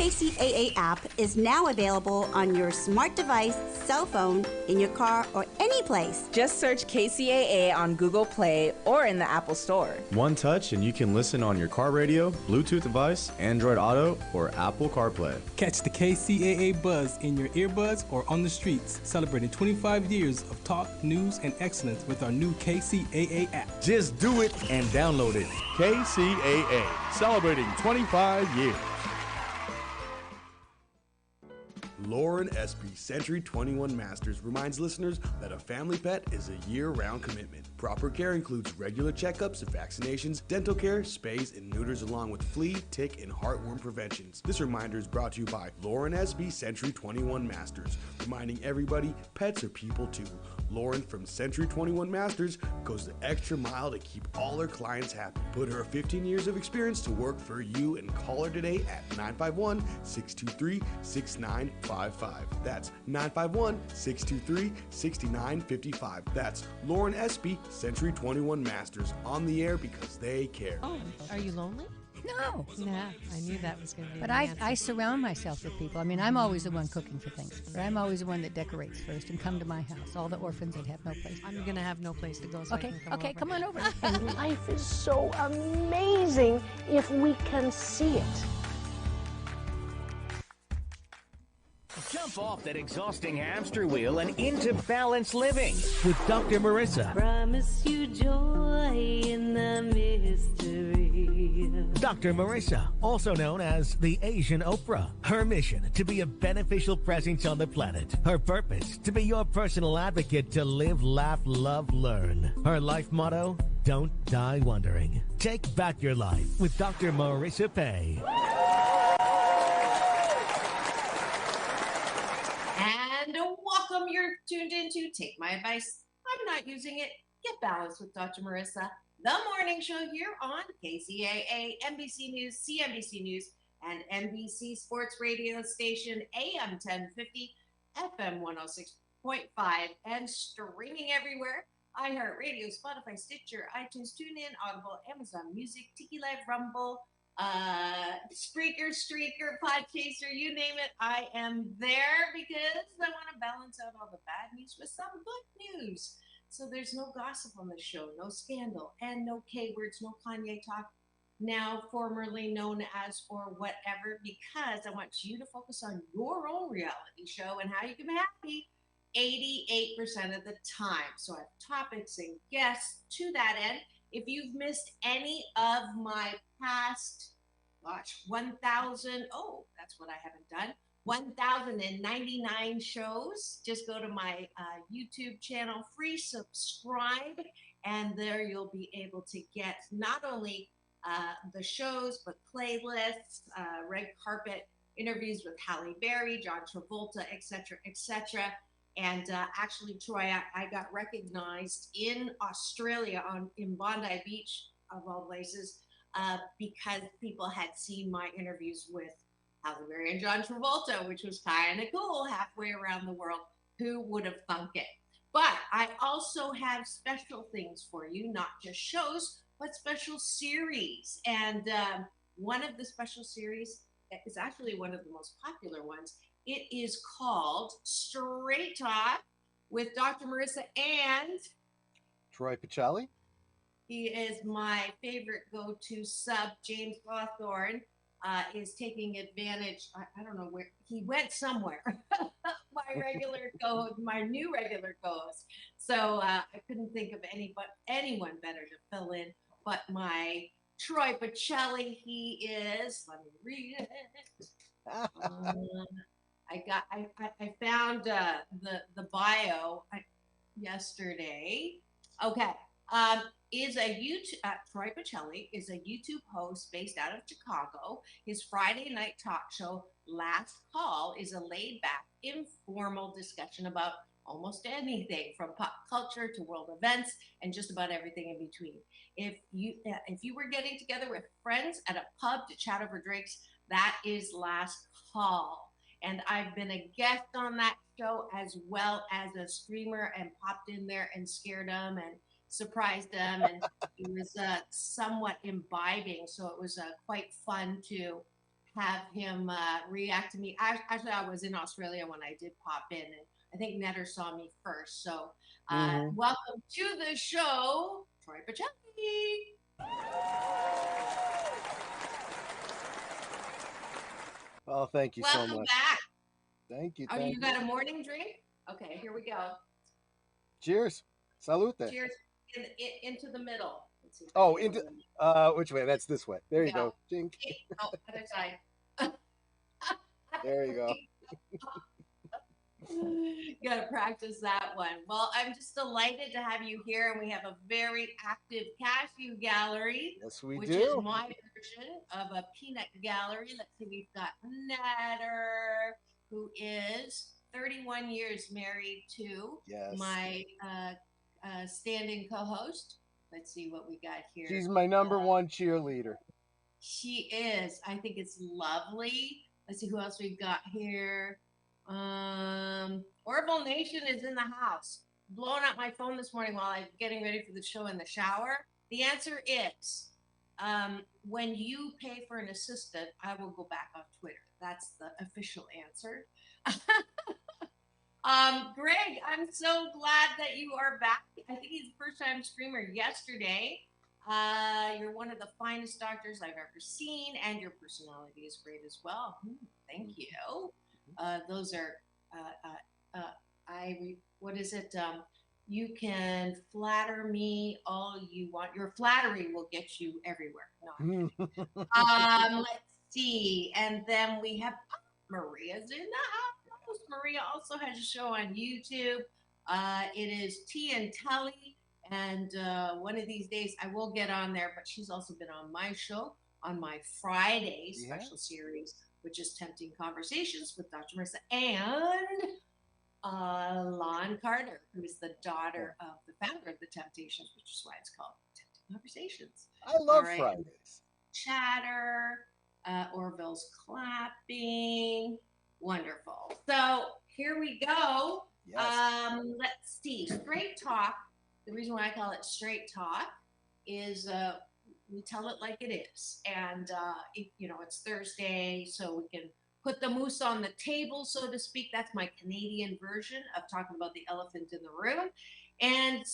KCAA app is now available on your smart device, cell phone, in your car, or any place. Just search KCAA on Google Play or in the Apple Store. One touch and you can listen on your car radio, Bluetooth device, Android Auto, or Apple CarPlay. Catch the KCAA buzz in your earbuds or on the streets, celebrating 25 years of talk, news, and excellence with our new KCAA app. Just do it and download it. KCAA, celebrating 25 years. Lauren Espy, Century 21 Masters, reminds listeners that a family pet is a year-round commitment. Proper care includes regular checkups, vaccinations, dental care, spays, and neuters, along with flea, tick, and heartworm preventions. This reminder is brought to you by Lauren Espy, Century 21 Masters, reminding everybody pets are people too. Lauren from Century 21 Masters goes the extra mile to keep all her clients happy. Put her 15 years of experience to work for you and call her today at 951-623-6955. That's 951-623-6955. That's Lauren Espy, Century 21 Masters, on the air because they care. Oh, are you lonely? No. Yeah, I knew that was going to be But the I answer. surround myself with people. I mean, I'm always the one cooking for things. Or I'm always the one that decorates first and come to my house. All the orphans that have no place. I'm going to have no place to go, so Okay, I can come over. come on over. And life is so amazing if we can see it. Jump off that exhausting hamster wheel and into balanced living with Dr. Marissa. Promise you joy in the mystery. Dr. Marissa, also known as the Asian Oprah. Her mission, to be a beneficial presence on the planet. Her purpose, to be your personal advocate to live, laugh, love, learn. Her life motto, don't die wondering. Take back your life with Dr. Marissa Pay. And welcome. You're tuned into Take My Advice. I'm not using it. Get balanced with Dr. Marissa, the morning show here on KCAA, NBC News, CNBC News, and NBC Sports Radio Station, AM 1050, FM 106.5, and streaming everywhere. iHeartRadio, Spotify, Stitcher, iTunes, TuneIn, Audible, Amazon Music, Tiki Live, Rumble, Spreaker, Streaker, Podchaser, you name it, I am there because I want to balance out all the bad news with some good news. So there's no gossip on the show, no scandal, and no K-words, no Kanye talk, now formerly known as or whatever, because I want you to focus on your own reality show and how you can be happy 88% of the time. So I have topics and guests to that end. If you've missed any of my past, 1,000, that's what I haven't done, 1,099 shows, just go to my YouTube channel, free subscribe, and there you'll be able to get not only the shows, but playlists, red carpet interviews with Halle Berry, John Travolta, etc., etc. And actually, Troy, I got recognized in Australia in Bondi Beach, of all places, because people had seen my interviews with Halle Berry and John Travolta, which was kind of cool, halfway around the world. Who would have thunk it? But I also have special things for you, not just shows, but special series. And one of the special series is actually one of the most popular ones. It is called Straight Talk with Dr. Marissa and Troy Picciali. He is my favorite go-to sub. James Hawthorne is taking advantage. I don't know where he went somewhere. My new regular co-host. So I couldn't think of anyone better to fill in but my Troy Picciali. He is. Let me read it. I found the bio yesterday. Okay. Troy Picciali is a YouTube host based out of Chicago. His Friday night talk show, Last Call, is a laid-back, informal discussion about almost anything from pop culture to world events and just about everything in between. If you were getting together with friends at a pub to chat over drinks, that is Last Call. And I've been a guest on that show as well as a streamer and popped in there and scared them and surprised them, and it was somewhat imbibing, so it was quite fun to have him react to me. Actually, I was in Australia when I did pop in, and I think Netter saw me first. So, welcome to the show, Troy Pacelli. Oh, thank you so Welcome much. back. Thank you. Oh, Thank you got a morning drink? Okay, here we go. Cheers. Salute. Cheers into the middle. Let's see Oh, which way? That's this way. There you go. Jink. Oh, other side. There you go. Gotta practice that one. Well, I'm just delighted to have you here, and we have a very active cashew gallery. Yes, we which do. is my version of a peanut gallery. Let's see, we've got Natter, who is 31 years married to my stand-in co-host. Let's see what we got here. She's my number one cheerleader. She is. I think it's lovely. Let's see who else we've got here. Orville Nation is in the house. Blowing up my phone this morning while I'm getting ready for the show in the shower. The answer is, when you pay for an assistant, I will go back on Twitter. That's the official answer. Greg, I'm so glad that you are back. I think he's the first-time streamer yesterday. You're one of the finest doctors I've ever seen, and your personality is great as well. Thank you. Those are, what is it? You can flatter me all you want. Your flattery will get you everywhere. No, let's see. And then we have Maria's in the house. Maria also has a show on YouTube. It is Tea and Telly. And one of these days I will get on there, but she's also been on my show on my Friday special series, which is Tempting Conversations with Dr. Marissa and Lon Carter, who is the daughter of the founder of the Temptations, which is why it's called Tempting Conversations. I love Fridays. Chatter, Orville's clapping. Wonderful. So here we go. Yes. Let's see. Straight talk. The reason why I call it straight talk is we tell it like it is. And, it's Thursday, so we can put the moose on the table, so to speak. That's my Canadian version of talking about the elephant in the room. And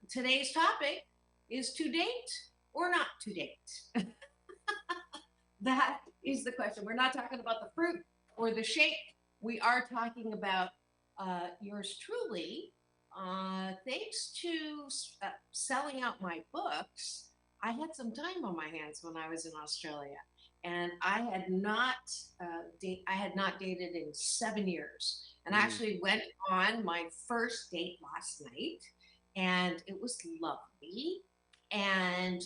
today's topic is to date or not to date. That is the question. We're not talking about the fruit or the shake. We are talking about yours truly. Thanks to selling out my books, I had some time on my hands when I was in Australia, and I had not dated in 7 years, and I actually went on my first date last night, and it was lovely. And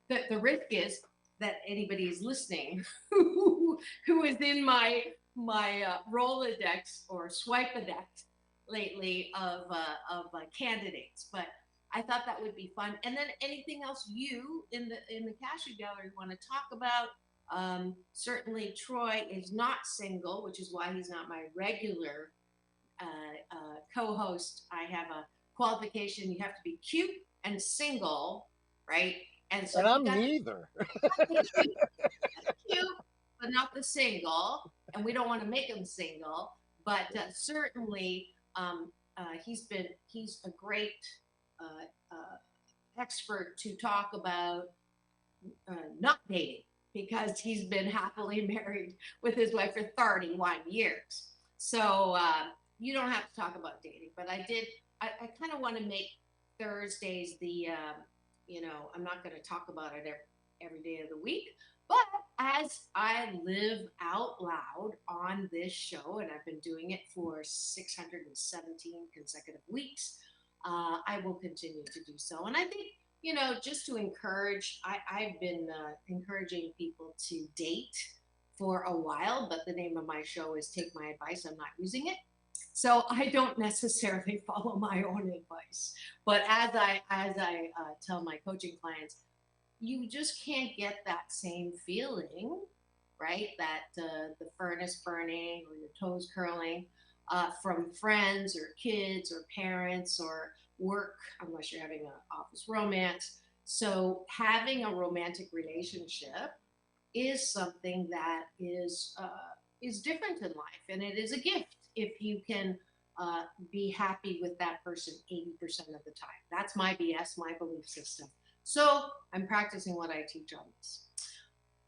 the risk is that anybody is listening who is in my Rolodex or Swipe-a-dex lately of candidates, but I thought that would be fun. And then anything else you in the Cashew Gallery want to talk about? Certainly Troy is not single, which is why he's not my regular co-host. I have a qualification: you have to be cute and single, right? And so I'm neither. Cute, but not the single, and we don't want to make him single. But certainly, he's a great expert to talk about not dating, because he's been happily married with his wife for 31 years. So you don't have to talk about dating, but I kind of want to make Thursdays the I'm not going to talk about it every day of the week, but as I live out loud on this show, and I've been doing it for 617 consecutive weeks, I will continue to do so. And I think, just to encourage, I've been encouraging people to date for a while, but the name of my show is Take My Advice. I'm not using it. So I don't necessarily follow my own advice. But as I tell my coaching clients, you just can't get that same feeling, right? That the furnace burning or your toes curling from friends or kids or parents or work, unless you're having an office romance. So having a romantic relationship is something that is different in life, and it is a gift if you can be happy with that person 80% of the time. That's my BS, my belief system. So I'm practicing what I teach on this.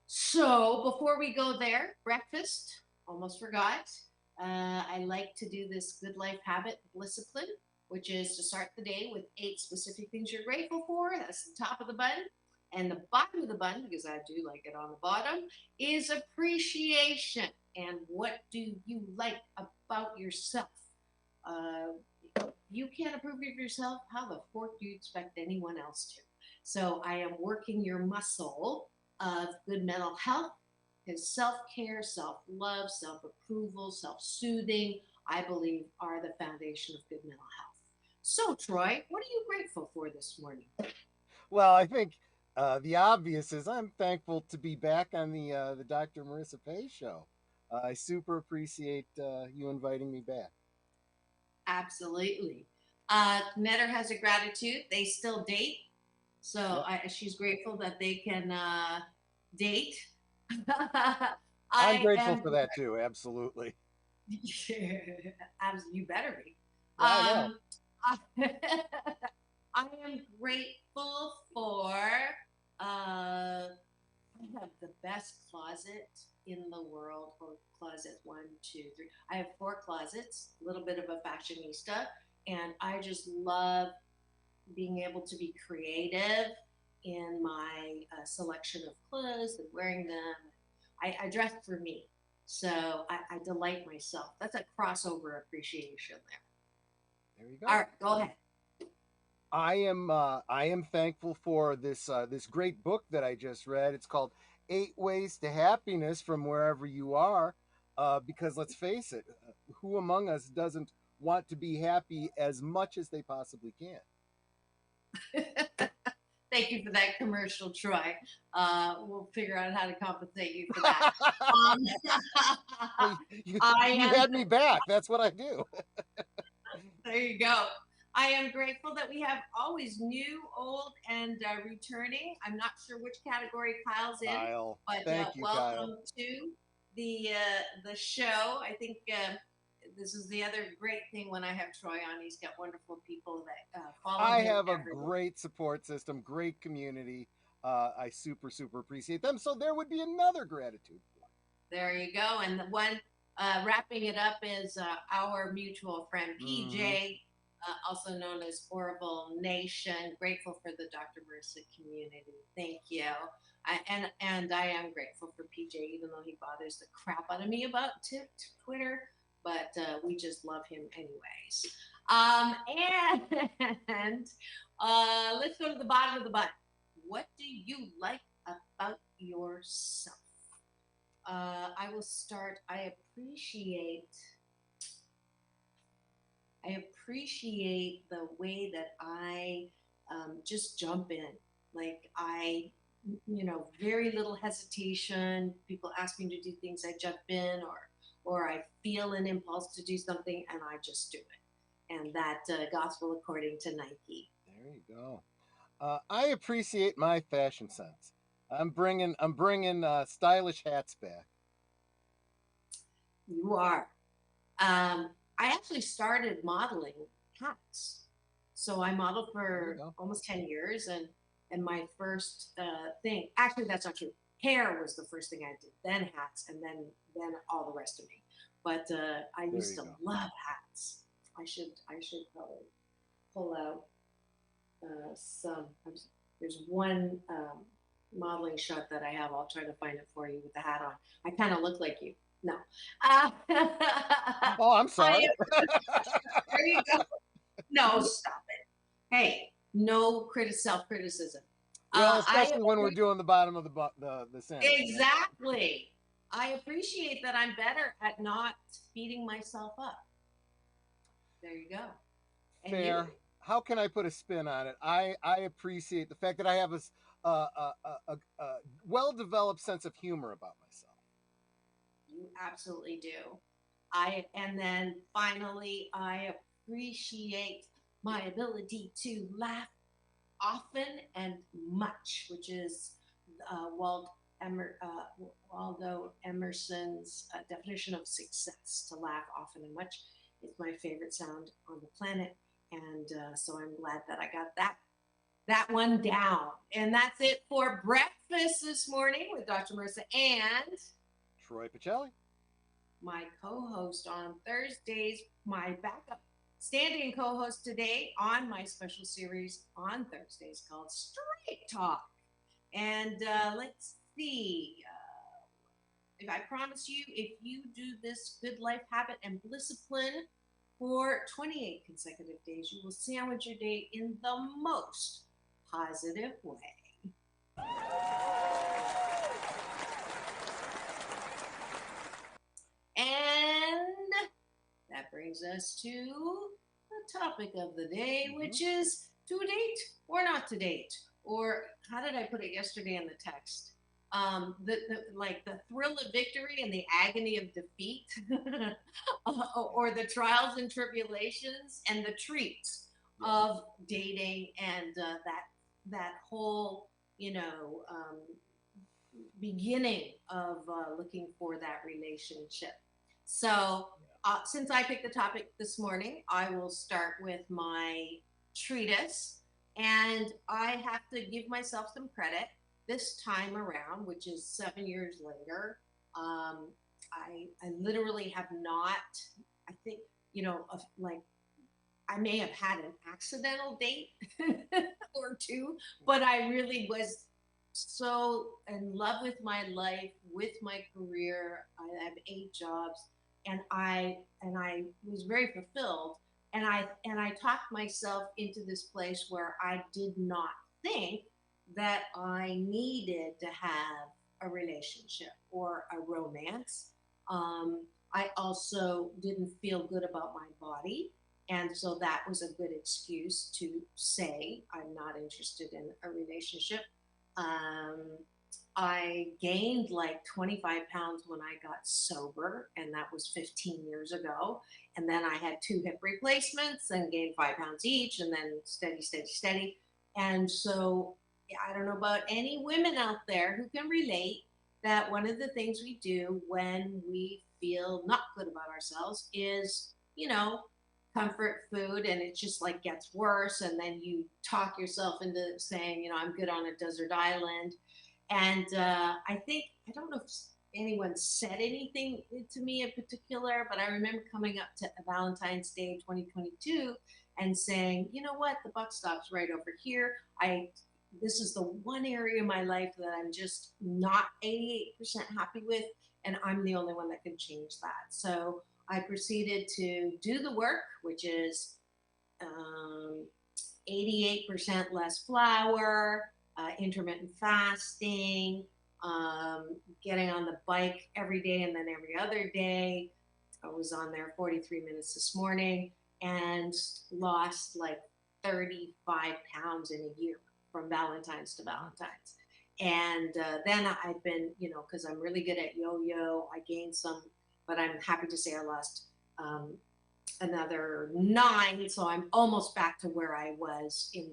So before we go there, breakfast, almost forgot. I like to do this good life habit discipline, which is to start the day with 8 specific things you're grateful for. That's the top of the button. And the bottom of the button, because I do like it on the bottom, is appreciation. And what do you like about yourself? You can't approve of yourself. How the fork do you expect anyone else to? So I am working your muscle of good mental health, because self-care, self-love, self-approval, self-soothing, I believe, are the foundation of good mental health. So, Troy, what are you grateful for this morning? Well, I think the obvious is I'm thankful to be back on the Dr. Marissa Pay show. I super appreciate you inviting me back. Absolutely. Netter has a gratitude. They still date. So she's grateful that they can date. I'm grateful for that too. Absolutely. You better be. I know. I am grateful for. I have the best closet in the world. Or closet 1, 2, 3. I have 4 closets. A little bit of a fashionista, and I just love being able to be creative in my selection of clothes and wearing them. I dress for me, so I delight myself. That's a crossover appreciation there. There you go. All right, go ahead. I am thankful for this this great book that I just read. It's called 8 Ways to Happiness from Wherever You Are. Because let's face it, who among us doesn't want to be happy as much as they possibly can? Thank you for that commercial, Troy. We'll figure out how to compensate you for that. You had me back. That's what I do. There you go. I am grateful that we have always new, old, and returning. I'm not sure which category Kyle's in, Kyle. but Thank you, welcome Kyle. to the show. I think this is the other great thing when I have Troy on. He's got wonderful people that follow him. I have a great support system, great community. I super appreciate them. So there would be another gratitude. There you go. And the one wrapping it up is our mutual friend PJ, also known as Orville Nation. Grateful for the Dr. Marissa community. Thank you. And I am grateful for PJ, even though he bothers the crap out of me about Twitter. But we just love him anyways. And let's go to the bottom of the button. What do you like about yourself? I will start. I appreciate the way that I just jump in. Like very little hesitation. People ask me to do things, I jump in, or I feel an impulse to do something and I just do it. And that gospel according to Nike. There you go. I appreciate my fashion sense. I'm bringing stylish hats back. You are. I actually started modeling hats. So I modeled for almost 10 years, and my first thing, actually that's not true. Hair was the first thing I did, then hats, and then all the rest of me. But I used to love hats. I should probably pull out some. There's one modeling shot that I have. I'll try to find it for you with the hat on. I kind of look like you. No. Oh, I'm sorry. There you go. No, stop it. Hey, no self-criticism. Well, especially when we're doing the bottom of the sandwich. Exactly. I appreciate that I'm better at not beating myself up. There you go. And fair. How can I put a spin on it? I appreciate the fact that I have a well-developed sense of humor about myself. You absolutely do. And then finally, I appreciate my ability to laugh often and much, which is Waldo Emerson's definition of success. To laugh often and much is my favorite sound on the planet, and so I'm glad that I got that one down. And that's it for breakfast this morning with Dr. Marissa and Troy Pacelli, my co-host on Thursdays, my backup standing co-host today on my special series on Thursdays called Straight Talk. And let's see. If I promise you, if you do this good life habit and discipline for 28 consecutive days, you will sandwich your day in the most positive way. And that brings us to the topic of the day, which is to date or not to date. Or how did I put it yesterday in the text? The thrill of victory and the agony of defeat, or the trials and tribulations and the treats of dating, and that whole beginning of looking for that relationship. So since I picked the topic this morning, I will start with my treatise, and I have to give myself some credit this time around, which is 7 years later. I literally have not, I think, I may have had an accidental date or two, but I really was so in love with my life, with my career. I have 8 jobs, and I was very fulfilled. And I talked myself into this place where I did not think that I needed to have a relationship or a romance. I also didn't feel good about my body. And so that was a good excuse to say I'm not interested in a relationship. I gained like 25 pounds when I got sober, and that was 15 years ago. And then I had 2 hip replacements and gained 5 pounds each, and then steady. And so I don't know about any women out there who can relate that one of the things we do when we feel not good about ourselves is, comfort food, and it just like gets worse. And then you talk yourself into saying, I'm good on a desert island. And I don't know if anyone said anything to me in particular, but I remember coming up to Valentine's Day 2022 and saying, you know what, the buck stops right over here. This is the one area of my life that I'm just not 88% happy with, and I'm the only one that can change that. So I proceeded to do the work, which is 88% less flour, intermittent fasting, getting on the bike every day and then every other day. I was on there 43 minutes this morning and lost like 35 pounds in a year from Valentine's to Valentine's. And then I've been, because I'm really good at yo-yo, I gained some, but I'm happy to say I lost another 9. So I'm almost back to where I was in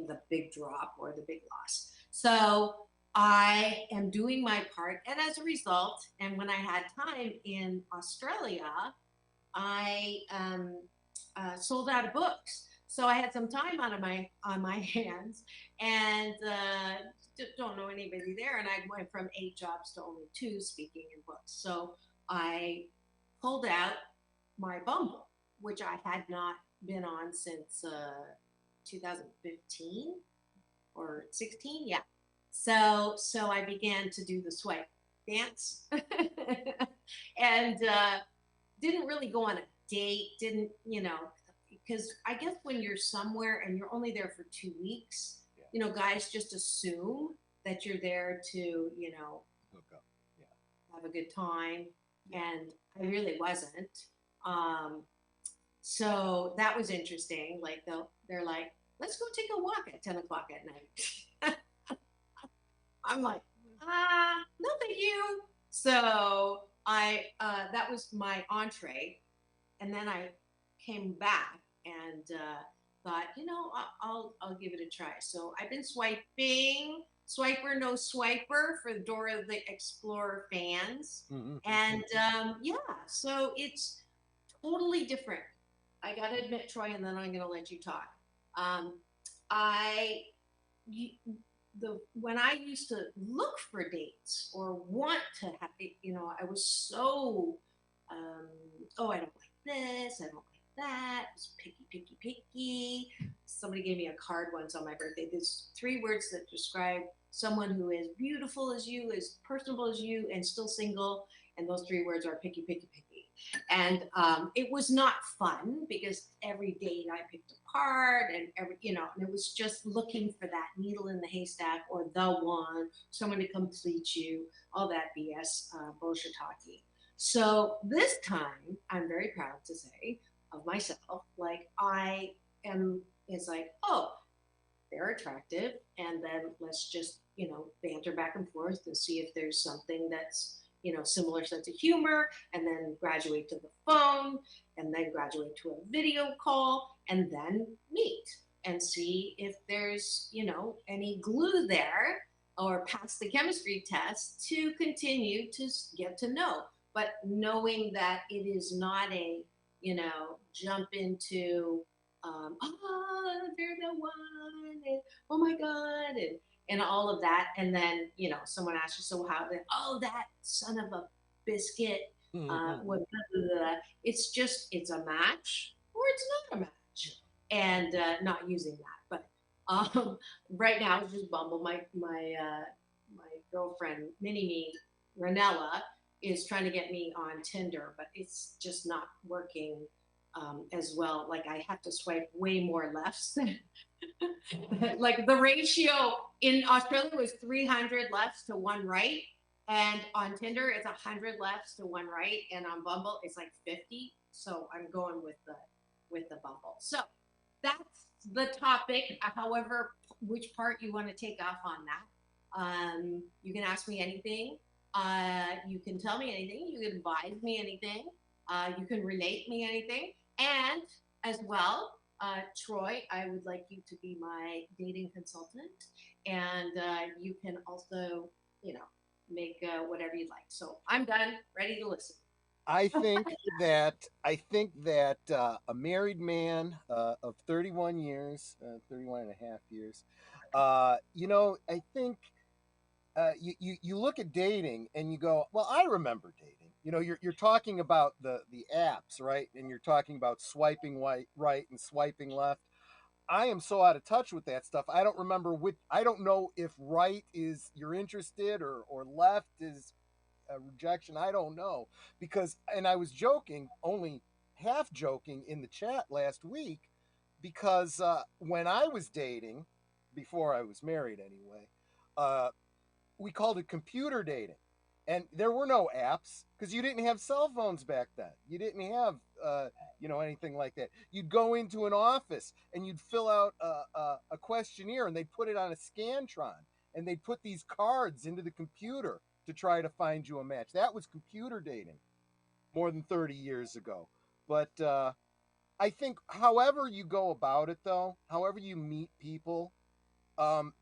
the big drop or the big loss. So I am doing my part. And as a result, and when I had time in Australia, I sold out of books. So I had some time on my hands, and don't know anybody there. And I went from 8 jobs to only 2 speaking in books. So I pulled out my Bumble, which I had not been on since 2015 or 16. Yeah. So I began to do the swipe dance and didn't really go on a date. Because I guess when you're somewhere and you're only there for 2 weeks, guys just assume that you're there to, hook up, have a good time. And I really wasn't. So that was interesting. Like they're like, let's go take a walk at 10 o'clock at night. I'm like, no, thank you. So that was my entree. And then I came back and thought, I'll give it a try. So I've been swiping, swiper no swiper for Dora the Explorer fans, and yeah, so it's totally different. I gotta admit, Troy, and then I'm gonna let you talk. Um, I you, the when I used to look for dates or want to have, I was so, oh, I don't like this, I don't like that. It was picky, picky, picky. Somebody gave me a card once on my birthday. There's 3 words that describe someone who is beautiful as you, as personable as you, and still single. And those 3 words are picky, picky, picky. And it was not fun because every date I picked apart, and and it was just looking for that needle in the haystack or the one, someone to complete you, all that BS bullshit talking. So this time, I'm very proud to say of myself, like I am, it's like, oh, they're attractive, and then let's just, banter back and forth and see if there's something that's, similar sense of humor, and then graduate to the phone, and then graduate to a video call, and then meet and see if there's, any glue there or pass the chemistry test to continue to get to know. But knowing that it is not a, jump into, they're the one, and oh my God, and all of that. And then, someone asks you, so how, oh, that son of a biscuit, it's just, it's a match or it's not a match, and not using that. But right now it's just Bumble. My girlfriend, Mini Me, Ranella, is trying to get me on Tinder, but it's just not working as well. Like I have to swipe way more lefts. Like the ratio in Australia was 300 lefts to 1 right, and on Tinder it's 100 lefts to 1 right, and on Bumble it's like 50. So I'm going with the Bumble. So that's the topic. However, which part you want to take off on that? You can ask me anything. You can tell me anything. You can advise me anything. You can relate me anything. And as well, Troy, I would like you to be my dating consultant. And you can also, make whatever you'd like. So I'm done, ready to listen. I think that a married man of 31 years, 31 and a half years, I think you look at dating and you go, well, I remember dating. You're talking about the apps, right? And you're talking about swiping right and swiping left. I am so out of touch with that stuff. I don't remember I don't know if right is you're interested or left is a rejection. I don't know and I was joking, only half joking in the chat last week because when I was dating, before I was married anyway, we called it computer dating, and there were no apps because you didn't have cell phones back then. You didn't have anything like that. You'd go into an office and you'd fill out a questionnaire, and they'd put it on a Scantron, and they'd put these cards into the computer to try to find you a match. That was computer dating more than 30 years ago. But I think however you go about it, though, however you meet people,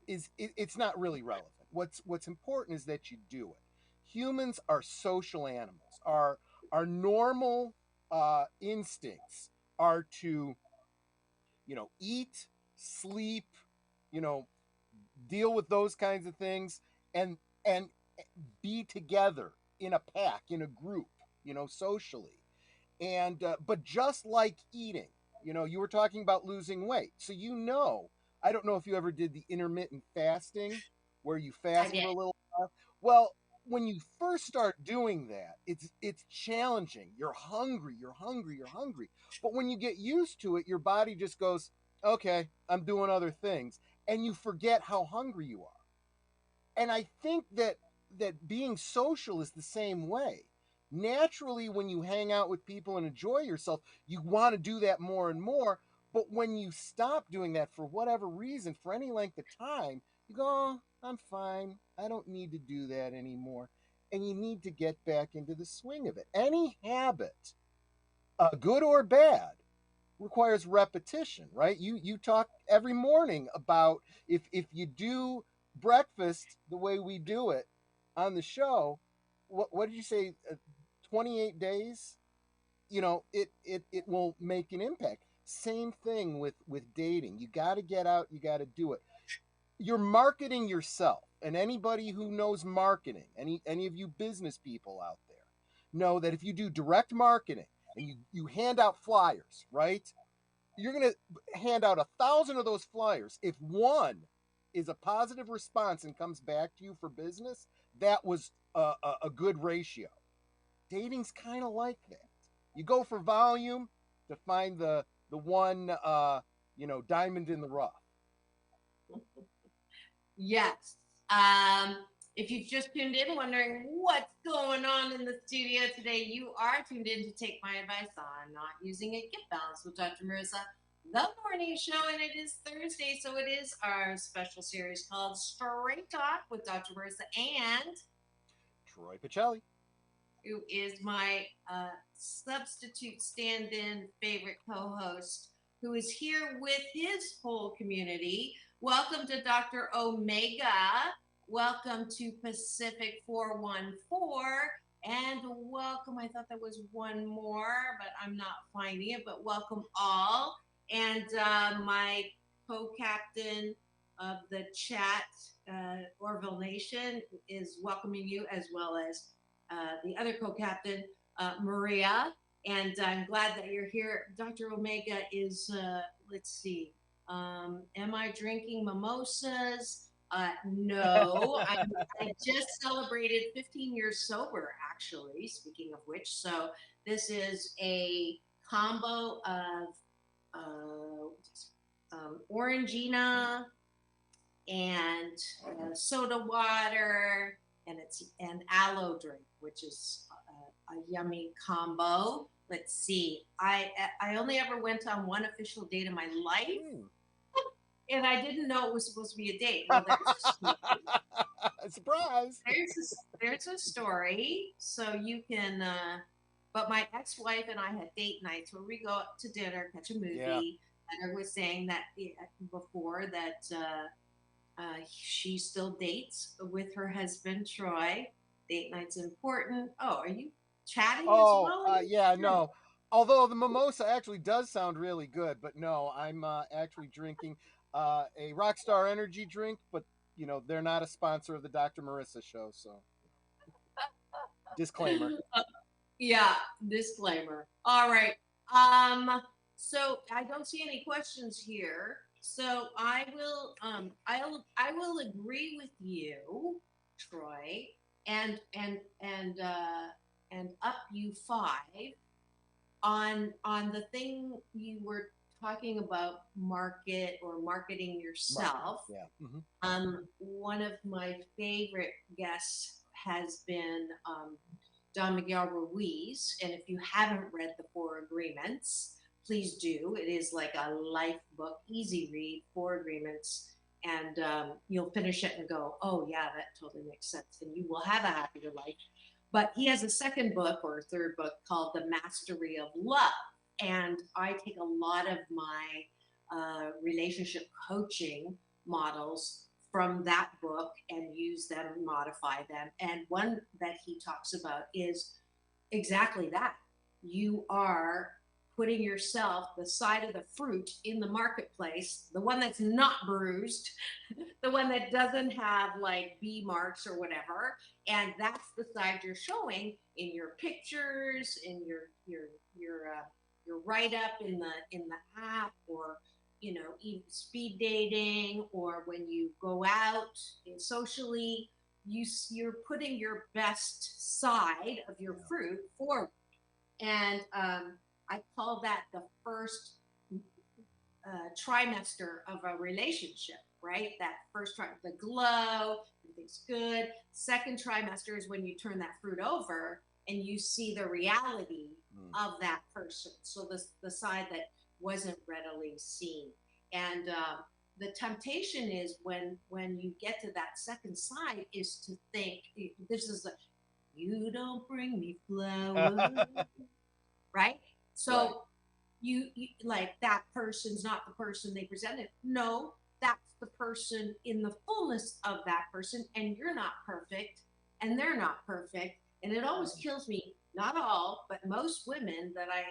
it's not really relevant. What's important is that you do it. Humans are social animals. Our normal instincts are to, eat, sleep, deal with those kinds of things, and be together in a pack, in a group, socially. And but just like eating, you were talking about losing weight, so I don't know if you ever did the intermittent fasting where you fast for a little while. Well, when you first start doing that, it's challenging. You're hungry. But when you get used to it, your body just goes, okay, I'm doing other things, and you forget how hungry you are. And I think that being social is the same way. Naturally, when you hang out with people and enjoy yourself, you want to do that more and more. But when you stop doing that for whatever reason, for any length of time, you go, oh, I'm fine. I don't need to do that anymore. And you need to get back into the swing of it. Any habit, good or bad, requires repetition, right? You talk every morning about if you do breakfast the way we do it on the show, what did you say? 28 days, it will make an impact. Same thing with dating. You got to get out, you got to do it. You're marketing yourself, and anybody who knows marketing, any of you business people out there, know that if you do direct marketing and you hand out flyers, right? You're going to hand out 1,000 of those flyers. If one is a positive response and comes back to you for business, that was a good ratio. Dating's kind of like that. You go for volume to find the one diamond in the rough. Yes. If you've just tuned in wondering what's going on in the studio today, you are tuned in to Take My Advice on Not Using It, Get Balanced with Dr. Marissa, the morning show, and it is Thursday, so it is our special series called Straight Talk with Dr. Marissa and Troy Pacelli, who is my substitute stand-in favorite co-host, who is here with his whole community. Welcome to Dr. Omega. Welcome to Pacific 414. And welcome, I thought there was one more, but I'm not finding it, but welcome all. And my co-captain of the chat, Orville Nation, is welcoming you, as well as the other co-captain, Maria. And I'm glad that you're here. Dr. Omega is, let's see, am I drinking mimosas? No, I just celebrated 15 years sober, actually, speaking of which. So this is a combo of Orangina and soda water, and it's an aloe drink, which is a yummy combo. Let's see. I only ever went on one official date in my life, and I didn't know it was supposed to be a date. Well, there's a story. Surprise! There's a story, so you can. But my ex-wife and I had date nights where we go out to dinner, catch a movie. Yeah. And I was saying that before that she still dates with her husband Troy. Date night's important. Oh, are you chatting as well? Yeah, no. Although the mimosa actually does sound really good, but no, I'm actually drinking a Rockstar Energy drink, but they're not a sponsor of the Dr. Marissa show, so disclaimer. Yeah, disclaimer. All right. So I don't see any questions here. So I will I will agree with you, Troy, and up you 5 on the thing you were talking about, market or marketing yourself. Yeah. Mm-hmm. One of my favorite guests has been Don Miguel Ruiz, and if you haven't read the 4 Agreements, please do. It is like a life book, easy read, 4 Agreements, and you'll finish it and go, oh yeah, that totally makes sense, and you will have a happier life. But he has a second book or a third book called The Mastery of Love, and I take a lot of my relationship coaching models from that book and use them, modify them. And one that he talks about is exactly that. You are putting yourself, the side of the fruit in the marketplace, the one that's not bruised, the one that doesn't have like bee marks or whatever. And that's the side you're showing in your pictures, in your write-up in the app, or even speed dating, or when you go out socially, you're putting your best side of your fruit forward. And I call that the first trimester of a relationship, right? That first trimester, the glow, everything's good. Second trimester is when you turn that fruit over and you see the reality of that person. So the side that wasn't readily seen. And the temptation is when you get to that second side is to think, this is you don't bring me flowers, right? So you like that person's not the person they presented. No, that's the person in the fullness of that person, and you're not perfect, and they're not perfect. And it always kills me, not all, but most women that I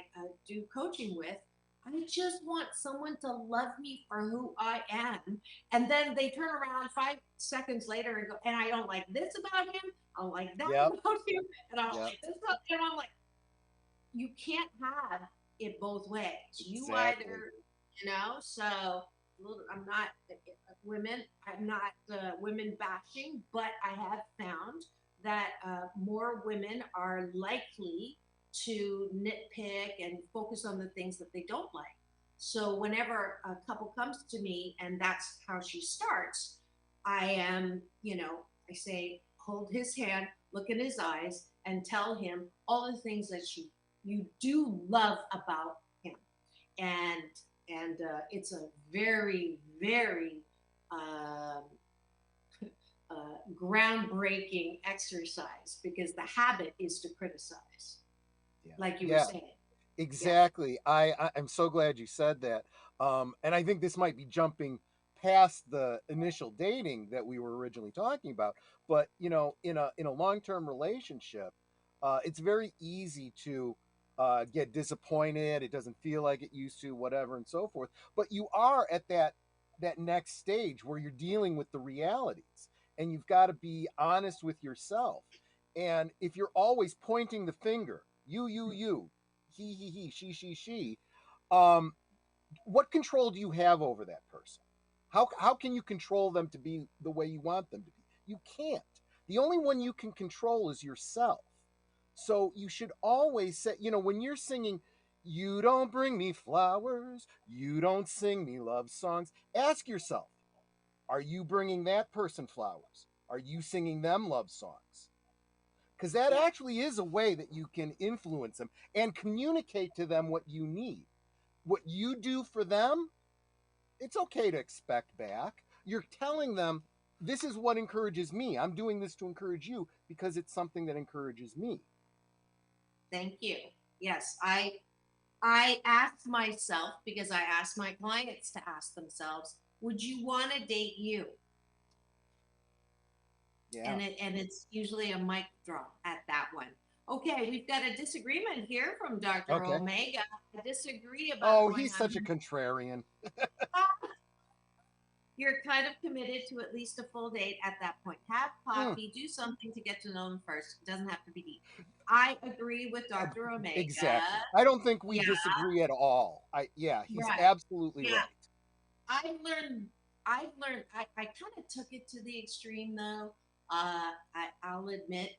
do coaching with, I just want someone to love me for who I am. And then they turn around 5 seconds later and go, and I don't like this about him. I don't like that Yep. about him. And I don't Yep. like this about him. I'm like, you can't have it both ways. You Exactly. either, so I'm not women, I'm not women bashing, but I have found that more women are likely to nitpick and focus on the things that they don't like. So whenever a couple comes to me and that's how she starts, I am, I say, hold his hand, look in his eyes, and tell him all the things that you do love about him. And it's a very, very um, groundbreaking exercise because the habit is to criticize, Yeah. like you were Yeah. saying. Exactly. I'm so glad you said that. And I think this might be jumping past the initial dating that we were originally talking about. But in a long-term relationship, it's very easy to get disappointed. It doesn't feel like it used to, whatever, and so forth. But you are at that next stage where you're dealing with the realities, and you've got to be honest with yourself. And if you're always pointing the finger, you, he, she, um, what control do you have over that person? How can you control them to be the way you want them to be? You can't. The only one you can control is yourself. So you should always say, when you're singing, you don't bring me flowers, you don't sing me love songs, ask yourself, are you bringing that person flowers? Are you singing them love songs? Because that actually is a way that you can influence them and communicate to them what you need. What you do for them, it's okay to expect back. You're telling them, this is what encourages me. I'm doing this to encourage you because it's something that encourages me. Thank you. Yes, I ask myself because I ask my clients to ask themselves, would you want to date you? Yeah. And it's usually a mic drop at that one. Okay, we've got a disagreement here from Dr. Okay. Omega. I disagree about going He's on. such a contrarian. You're kind of committed to at least a full date at that point. Have coffee, do something to get to know them first. It doesn't have to be deep. I agree with Dr. Omega. Exactly. I don't think we Yeah. disagree at all. He's Right. absolutely Yeah. right. I've learned, I kind of took it to the extreme though. I'll admit,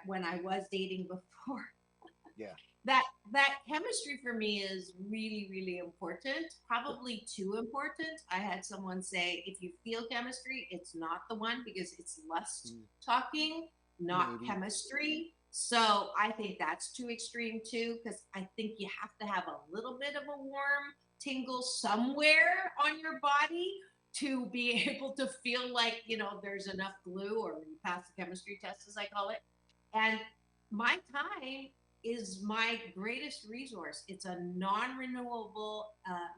when I was dating before, Yeah. that chemistry for me is really, really important, probably too important. I had someone say, if you feel chemistry, it's not the one because it's lust talking, not Maybe. chemistry. So I think that's too extreme too, because I think you have to have a little bit of a warm tingle somewhere on your body to be able to feel like, there's enough glue or you pass the chemistry test, as I call it. And my time is my greatest resource. It's a non-renewable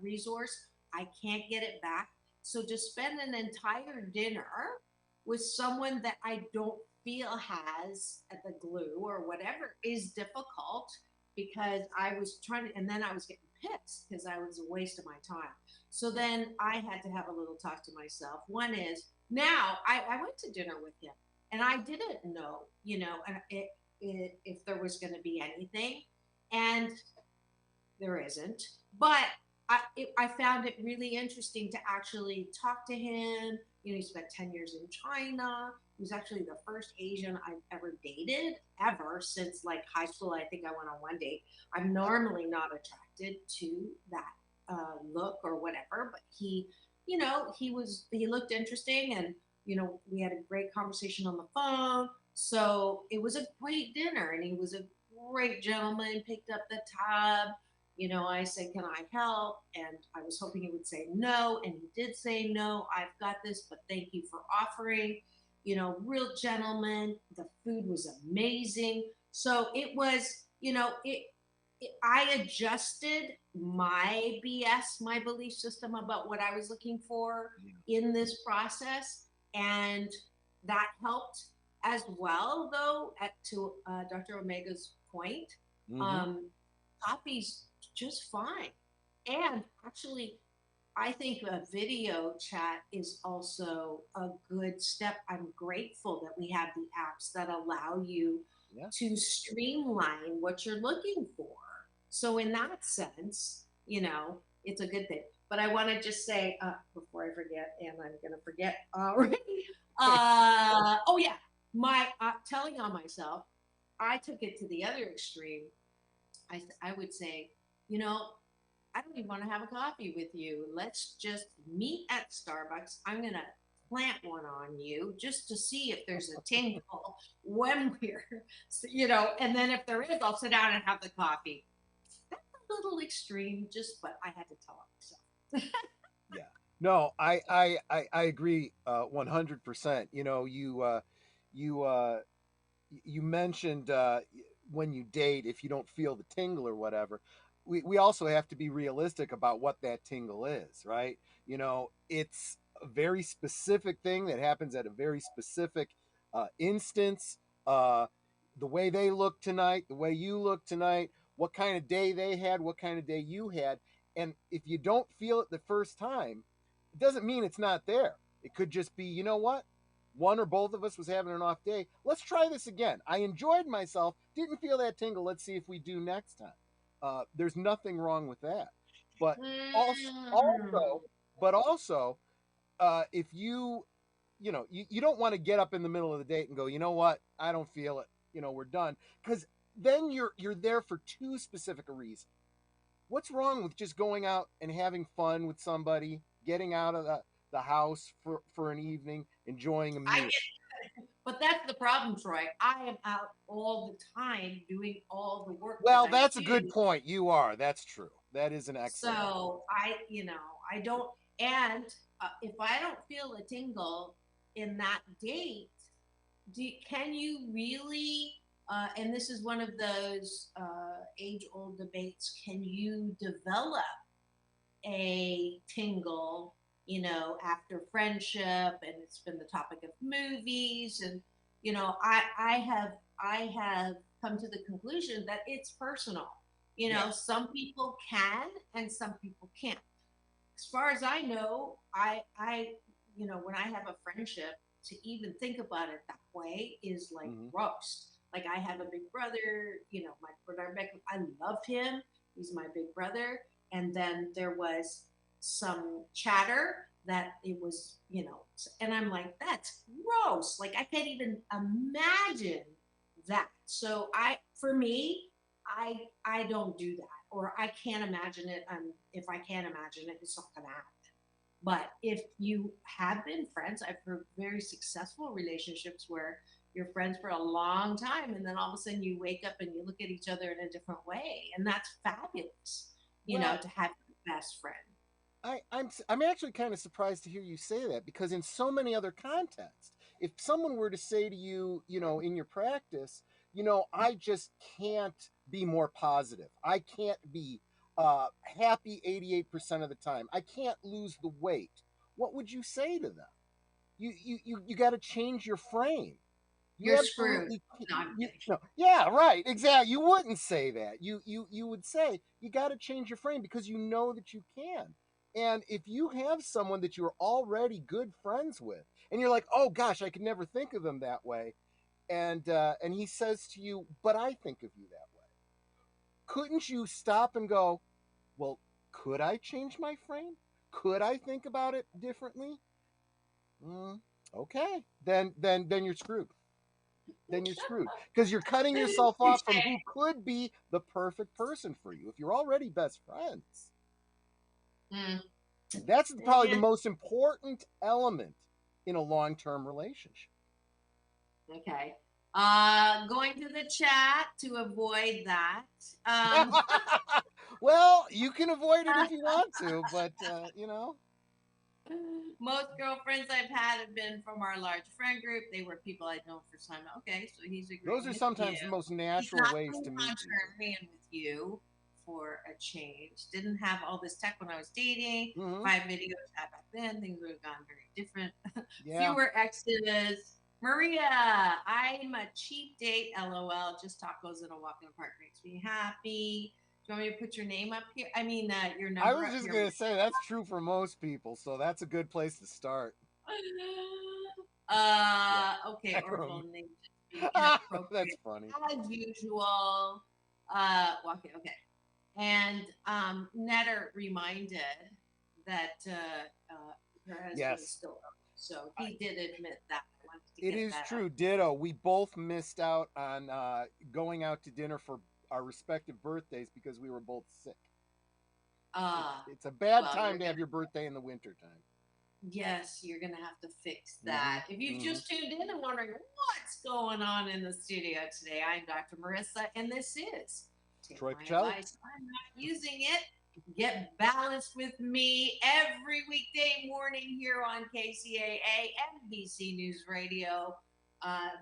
resource. I can't get it back. So to spend an entire dinner with someone that I don't feel has the glue or whatever is difficult because I was trying to, and then I was getting pissed because I was a waste of my time. So then I had to have a little talk to myself. One is now I went to dinner with him and I didn't know, if there was going to be anything, and there isn't. But I found it really interesting to actually talk to him. He spent 10 years in China. He was actually the first Asian I've ever dated, ever, since like high school. I think I went on one date. I'm normally not attracted to that look or whatever, but he looked interesting, and we had a great conversation on the phone. So it was a great dinner, and he was a great gentleman. Picked up the tab. I said, can I help? And I was hoping he would say no. And he did say no. I've got this, but thank you for offering. Real gentleman. The food was amazing. So it was, I adjusted my BS, my belief system about what I was looking for in this process, and that helped as well. Though, to Dr. Omega's point, coffee's just fine, and actually, I think a video chat is also a good step. I'm grateful that we have the apps that allow you to streamline what you're looking for. So in that sense, it's a good thing. But I want to just say before I forget, and I'm going to forget already. Oh yeah, my telling on myself, I took it to the other extreme. I would say, I don't even want to have a coffee with you. Let's just meet at Starbucks. I'm going to plant one on you just to see if there's a tingle when we're, and then if there is, I'll sit down and have the coffee. That's a little extreme, but I had to tell myself. Yeah. No, I agree 100%. You mentioned when you date, if you don't feel the tingle or whatever, we also have to be realistic about what that tingle is, right? It's a very specific thing that happens at a very specific instance. The way they look tonight, the way you look tonight, what kind of day they had, what kind of day you had. And if you don't feel it the first time, it doesn't mean it's not there. It could just be, you know what? One or both of us was having an off day. Let's try this again. I enjoyed myself. Didn't feel that tingle. Let's see if we do next time. There's nothing wrong with that. But also, if you don't want to get up in the middle of the date and go, you know what? I don't feel it. We're done. Because then you're there for two specific reasons. What's wrong with just going out and having fun with somebody, getting out of the house for an evening, enjoying a meal? But that's the problem, Troy. I am out all the time doing all the work. Well, that's a good point. You are. That's true. That is an excellent point. So I don't, and if I don't feel a tingle in that date, can you really, and this is one of those age-old debates, can you develop a tingle after friendship? And it's been the topic of movies, and I have come to the conclusion that it's personal. Some people can and some people can't. As far as I know, I when I have a friendship, to even think about it that way is like gross. Like I have a big brother, my brother Beckham, I love him. He's my big brother. And then there was some chatter that it was, and I'm like, that's gross. Like I can't even imagine that. So for me, I don't do that, or I can't imagine it. If I can't imagine it, it's not gonna happen. But if you have been friends, I've heard very successful relationships where you're friends for a long time, and then all of a sudden you wake up and you look at each other in a different way, and that's fabulous. To have your best friend. I'm actually kind of surprised to hear you say that, because in so many other contexts, if someone were to say to you, in your practice, I just can't be more positive. I can't be happy 88% of the time. I can't lose the weight. What would you say to them? You got to change your frame. You're screwed. Yeah, right. Exactly. You wouldn't say that. You would say you got to change your frame because you know that you can. And if you have someone that you're already good friends with, and you're like, oh gosh, I could never think of them that way, and he says to you, but I think of you that way, couldn't you stop and go, well, could I change my frame? Could I think about it differently? Okay, then you're screwed. Then you're screwed, because you're cutting yourself off from who could be the perfect person for you if you're already best friends. That's probably the most important element in a long-term relationship. Okay. Going to the chat to avoid that. Well, you can avoid it if you want to, but Most girlfriends I've had have been from our large friend group. They were people I'd known for time. Okay, so he's agreeing. Those are sometimes the most natural ways to meet people. Contrarian with you. for a change. Didn't have all this tech when I was dating. Mhm. 5 videos had back then. Things would have gone very different. Yeah. Fewer extras. Maria, I'm a cheap date. LOL. Just tacos and a walk in the park makes me happy. Do you want me to put your name up here? I mean, your I number was up just here. gonna say that's true for most people, so that's a good place to start. Okay, Oracle name should be That's inappropriate funny. as usual. Okay, okay. And Netter reminded that her husband Yes. is still up, so he did admit that. I wanted to It get is that true. out. Ditto. We both missed out on going out to dinner for our respective birthdays because we were both sick. It's a bad Well, time to have your birthday in the wintertime. Yes, you're going to have to fix that. If you've just tuned in and wondering what's going on in the studio today, I'm Dr. Marissa, and this is Take Troy My Pacelli. Advice. I'm not using it. Get balanced with me every weekday morning here on KCAA NBC News Radio,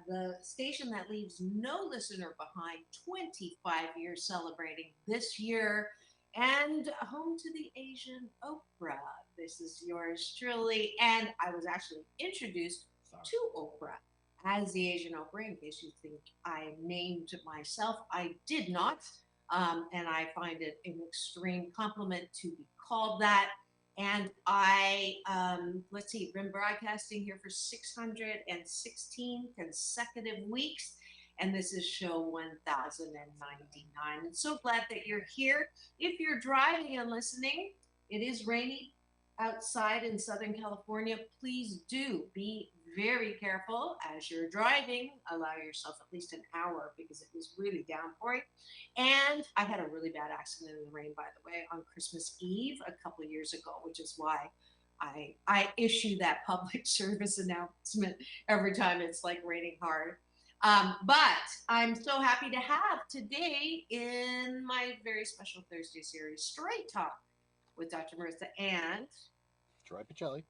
the station that leaves no listener behind. 25 years celebrating this year, and home to the Asian Oprah. This is yours truly, and I was actually introduced to Oprah as the Asian Oprah. In case you think I named myself, I did not. And I find it an extreme compliment to be called that. And I, let's see, been broadcasting here for 616 consecutive weeks. And this is show 1099. And so glad that you're here. If you're driving and listening, it is rainy outside in Southern California. Please do be very careful as you're driving. Allow yourself at least an hour because it was really downpouring. And I had a really bad accident in the rain, by the way, on Christmas Eve a couple of years ago, which is why I issue that public service announcement every time it's like raining hard. But I'm so happy to have today in my very special Thursday series, Straight Talk with Dr. Marissa and Troy Pacelli.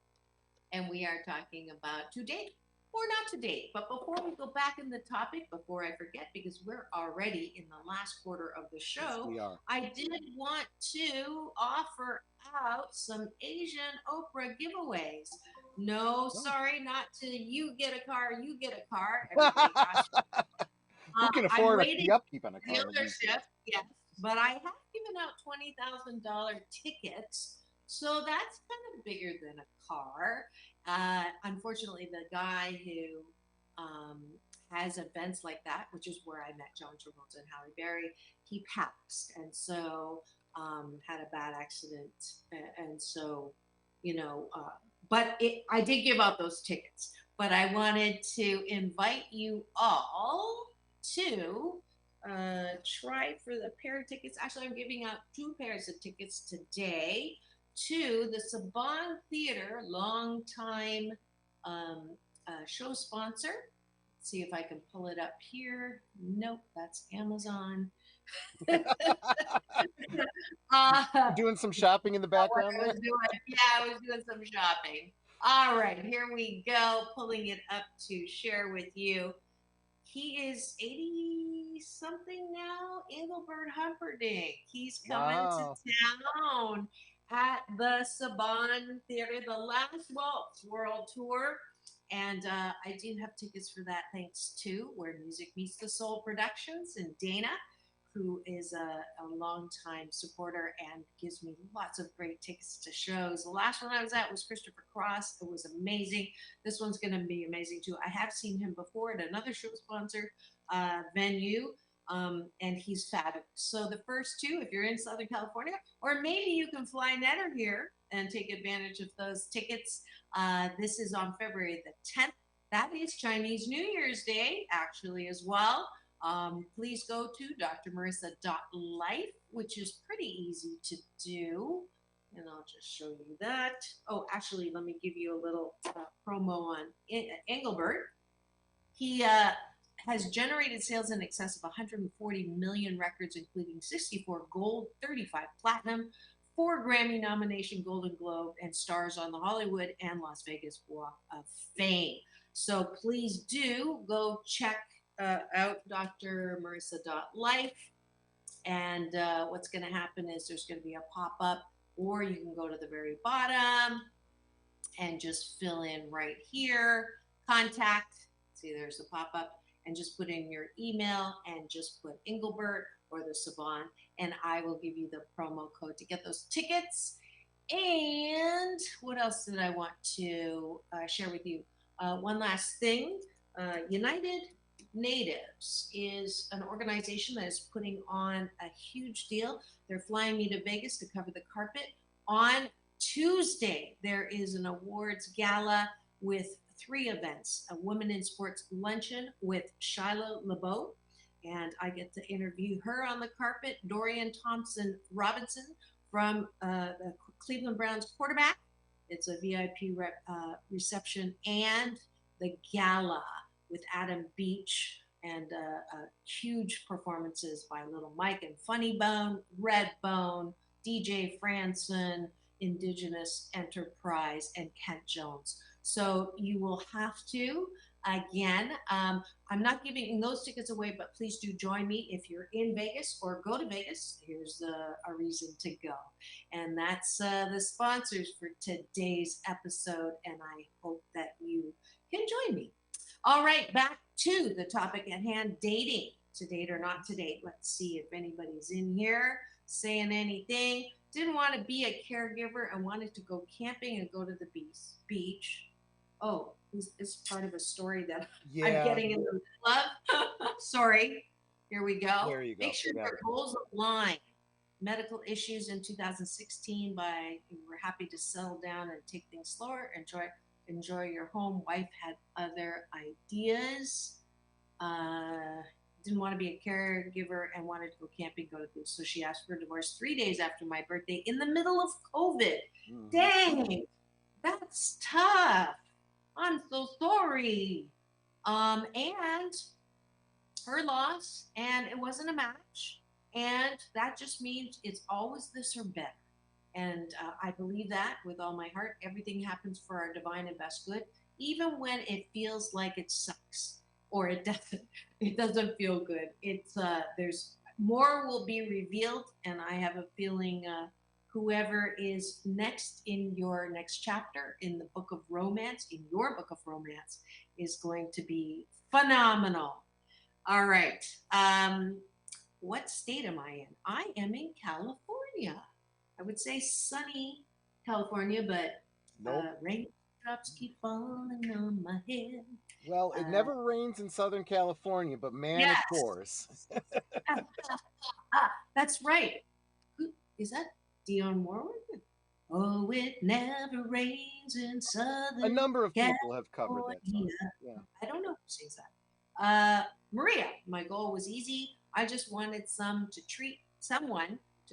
And we are talking about to date or not to date. But before we go back in the topic, before I forget, because we're already in the last quarter of the show, Yes, we are. I did want to offer out some Asian Oprah giveaways. No, sorry, not to you get a car, you get a car. Everybody, gosh. Who can I'm afford waiting the upkeep on a the car? other shift, yes. But I have given out $20,000 tickets. So that's kind of bigger than a car. Unfortunately, the guy who has events like that, which is where I met John Travolta and Halle Berry, he passed. And so had a bad accident. And so, but I did give out those tickets. But I wanted to invite you all to try for the pair of tickets. Actually, I'm giving out 2 pairs of tickets today to the Saban Theater, longtime show sponsor. Let's see if I can pull it up here. Nope, that's Amazon. Doing some shopping in the background there? I was doing some shopping. All right, here we go, pulling it up to share with you. He is 80 something now, Engelbert Humperdinck. He's coming to town at the Saban Theater, the Last Waltz World Tour. And I do have tickets for that thanks to Where Music Meets the Soul Productions and Dana, who is a longtime supporter and gives me lots of great tickets to shows. The last one I was at was Christopher Cross. It was amazing. This one's going to be amazing too. I have seen him before at another show sponsor venue, and he's fabulous. So the first 2, if you're in Southern California, or maybe you can fly Netter here and take advantage of those tickets. This is on February the 10th. That is Chinese New Year's Day, actually, as well. Please go to drmarissa.life, which is pretty easy to do. And I'll just show you that. Oh, actually, let me give you a little promo on Engelbert. He has generated sales in excess of 140 million records, including 64 gold, 35 platinum, 4 Grammy nomination, Golden Globe, and stars on the Hollywood and Las Vegas Walk of Fame. So please do go check out drmarissa.life. And what's going to happen is there's going to be a pop-up, or you can go to the very bottom and just fill in right here, contact. See, there's a pop-up, and just put in your email and just put Engelbert or the Savant, and I will give you the promo code to get those tickets. And what else did I want to share with you? One last thing. United Natives is an organization that is putting on a huge deal. They're flying me to Vegas to cover the carpet. On Tuesday, there is an awards gala with 3 events: a Women in Sports luncheon with Shiloh LeBeau, and I get to interview her on the carpet. Dorian Thompson Robinson from the Cleveland Browns quarterback. It's a VIP reception, and the gala with Adam Beach, and huge performances by Little Mike and Funny Bone, Redbone, DJ Franson, Indigenous Enterprise, and Kent Jones. So you will have to, again, I'm not giving those tickets away, but please do join me if you're in Vegas or go to Vegas. Here's a reason to go. And that's the sponsors for today's episode, and I hope that you can join me. All right, back to the topic at hand, dating. To date or not to date. Let's see if anybody's in here saying anything. Didn't want to be a caregiver and wanted to go camping and go to the beach. Oh, this is part of a story that I'm getting in the middle of. Sorry. Here we go. There you go. Make sure your goals align. Medical issues in 2016 we were happy to settle down and take things slower. Enjoy your home. Wife had other ideas. Didn't want to be a caregiver and wanted to go camping, go to the beach. So she asked for a divorce 3 days after my birthday in the middle of COVID. Mm-hmm. Dang, that's tough. I'm so sorry. And her loss, and it wasn't a match. And that just means it's always this or better. And I believe that with all my heart. Everything happens for our divine and best good, even when it feels like it sucks or it doesn't feel good. It's there's more will be revealed, and I have a feeling whoever is next in your next chapter in the book of romance, in your book of romance, is going to be phenomenal. All right. What state am I in? I am in California. I would say sunny California, but raindrops keep falling on my head. Well, it never rains in Southern California, but man, yes. It pours. That's right. Is that Dionne Warwick? Oh, it never rains in Southern California. A number of people have covered that song. Yeah. I don't know who sings that. Maria, my goal was easy. I just wanted someone to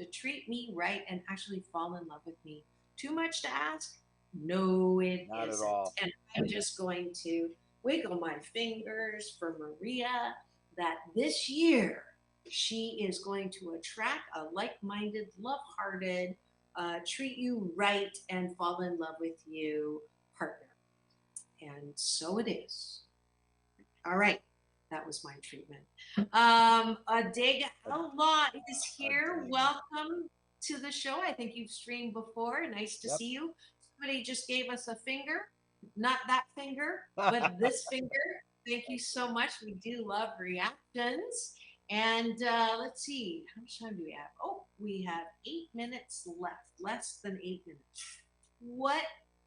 treat me right and actually fall in love with me. Too much to ask? No, it Not isn't. at all. And I'm just going to wiggle my fingers for Maria that this year she is going to attract a like-minded, love-hearted, treat you right and fall in love with you partner. And so it is. All right. That was my treatment. Adega Outlaw is here. Welcome to the show. I think you've streamed before. Nice to see you. Somebody just gave us a finger. Not that finger, but this finger. Thank you so much. We do love reactions. And let's see. How much time do we have? Oh, we have 8 minutes left. Less than 8 minutes.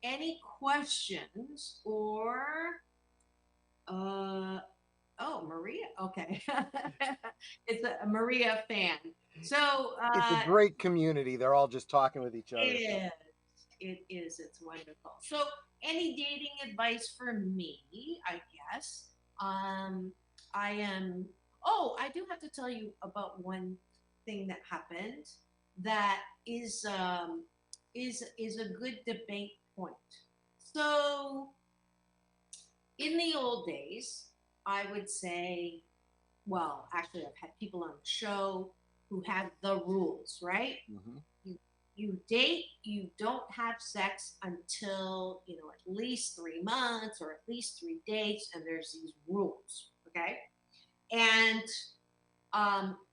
Any questions or... Oh, Maria. Okay. It's a Maria fan. So it's a great community. They're all just talking with each other. It is. It's wonderful. So any dating advice for me, I guess. I do have to tell you about one thing that happened that is a good debate point. So in the old days, I would say, well, actually, I've had people on the show who have the rules, right? Mm-hmm. You date, you don't have sex until, at least 3 months or at least 3 dates, and there's these rules, okay? And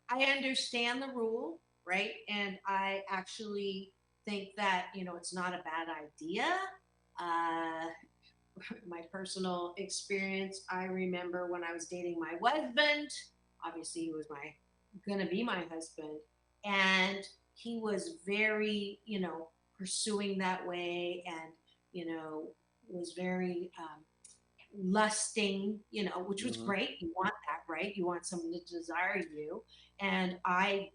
I understand the rule, right? And I actually think that, it's not a bad idea. Uh, my personal experience, I remember when I was dating my husband, obviously he was gonna be my husband, and he was very, pursuing that way, and, was very lusting, which was great. You want that, right? You want someone to desire you. And I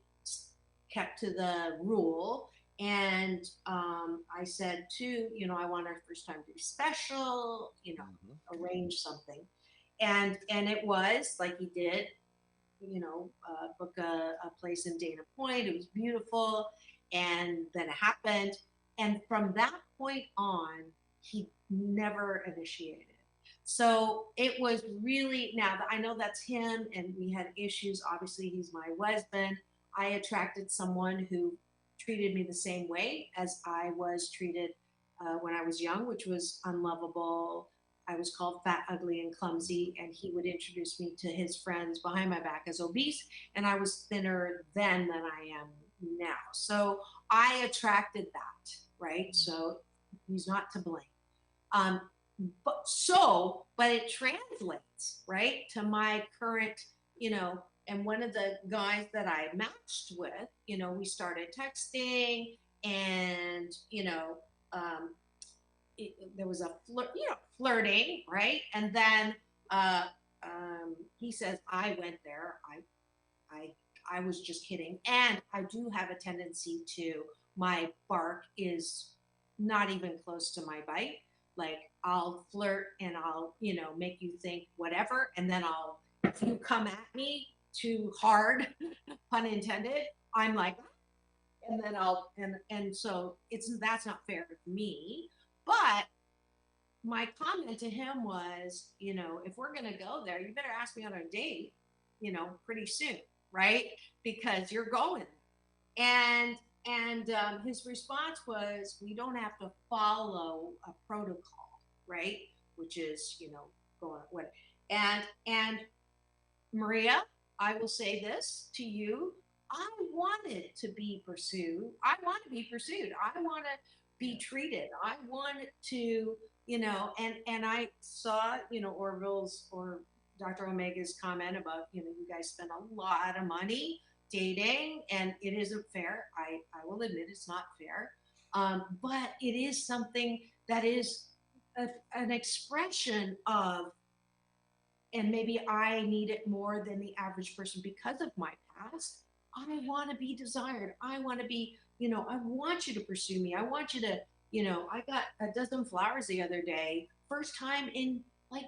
kept to the rule. And I said, too, I want our first time to be special, arrange something. And it was like he did, book a place in Dana Point. It was beautiful. And then it happened. And from that point on, he never initiated. So it was really, now I know that's him and we had issues. Obviously, he's my husband. I attracted someone who treated me the same way as I was treated when I was young, which was unlovable. I was called fat, ugly, and clumsy, and he would introduce me to his friends behind my back as obese, and I was thinner then than I am now. So I attracted that, right? So he's not to blame. Um, but it translates, right, to my current, and one of the guys that I matched with, we started texting, and, there was a flirting, right? And then he says, I went there. I was just kidding. And I do have a tendency to, my bark is not even close to my bite. Like I'll flirt and I'll, make you think whatever. And then if you come at me too hard, pun intended, I'm like, and then and so that's not fair to me. But my comment to him was, if we're going to go there, you better ask me on a date, pretty soon, right? Because you're going. And his response was, we don't have to follow a protocol, right? Which is, going what. And Maria, I will say this to you. I wanted to be pursued. I want to be pursued. I want to be treated. I want to, and I saw, Orville's or Dr. Omega's comment about, you guys spend a lot of money dating, and it isn't fair. I will admit it's not fair. But it is something that is an expression of, and maybe I need it more than the average person because of my past. I want to be desired. I want to be, I want you to pursue me. I want you to, I got a dozen flowers the other day. First time in like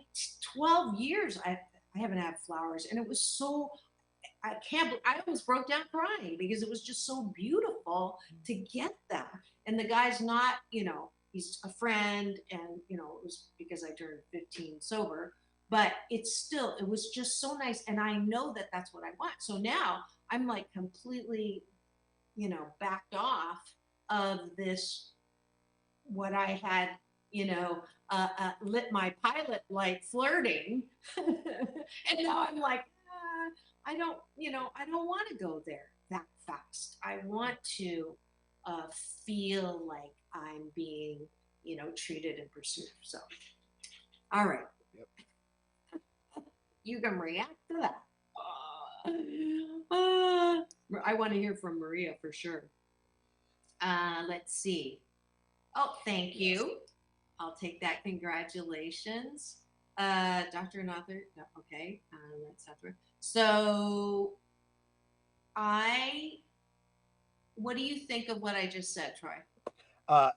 12 years I haven't had flowers. And it was so, I almost broke down crying because it was just so beautiful to get them. And the guy's not, he's a friend, and, it was because I turned 15 sober, but it was just so nice. And I know that that's what I want. So now I'm like completely, backed off of this, what I had, lit my pilot light flirting. And now I'm like, I don't want to go there that fast. I want to feel like I'm being, treated and pursued. So, all right. Yep. You can react to that. I want to hear from Maria for sure. Let's see. Oh, thank you. I'll take that. Congratulations. Dr. and author. No, okay. That's not true. So what do you think of what I just said, Troy?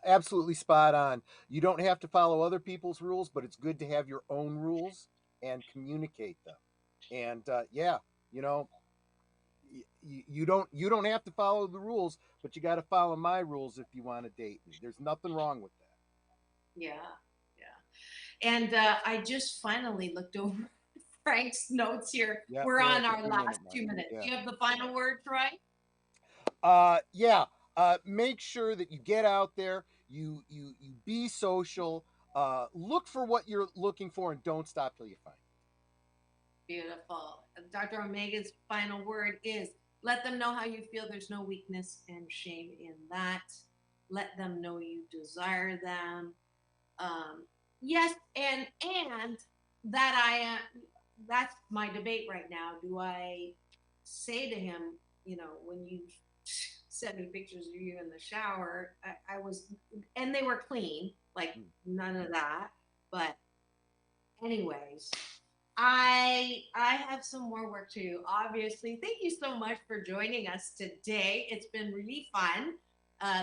Absolutely spot on. You don't have to follow other people's rules, but it's good to have your own rules and communicate them. And you don't have to follow the rules, but you got to follow my rules if you want to date me. There's nothing wrong with that. Yeah. And I just finally looked over Frank's notes here. Yep, we're on our last 2 minutes. Yeah. Do you have the final word, Troy? Make sure that you get out there, you be social, look for what you're looking for, and don't stop till you find it. Beautiful. Dr. Omega's final word is Let them know how you feel. There's no weakness and shame in that. Let them know you desire them. Yes, and that that's my debate right now. Do I say to him, when you sent me pictures of you in the shower, I was, and they were clean, like none of that. But anyways, I have some more work to do. Obviously, thank you so much for joining us today. It's been really fun,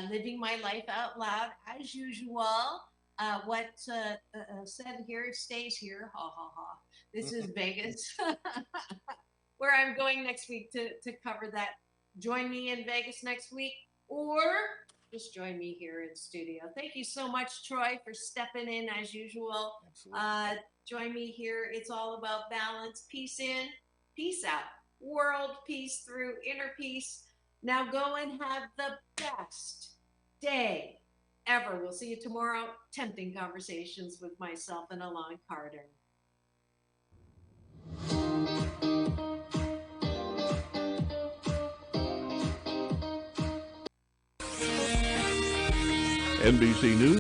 living my life out loud as usual. What said here stays here. Ha ha ha. This is Vegas, where I'm going next week to cover that. Join me in Vegas next week, or just join me here in studio. Thank you so much, Troy, for stepping in as usual. Join me here. It's all about balance. Peace in, peace out. World peace through inner peace. Now go and have the best day ever. We'll see you tomorrow. Tempting conversations with myself and Alon Carter. NBC News.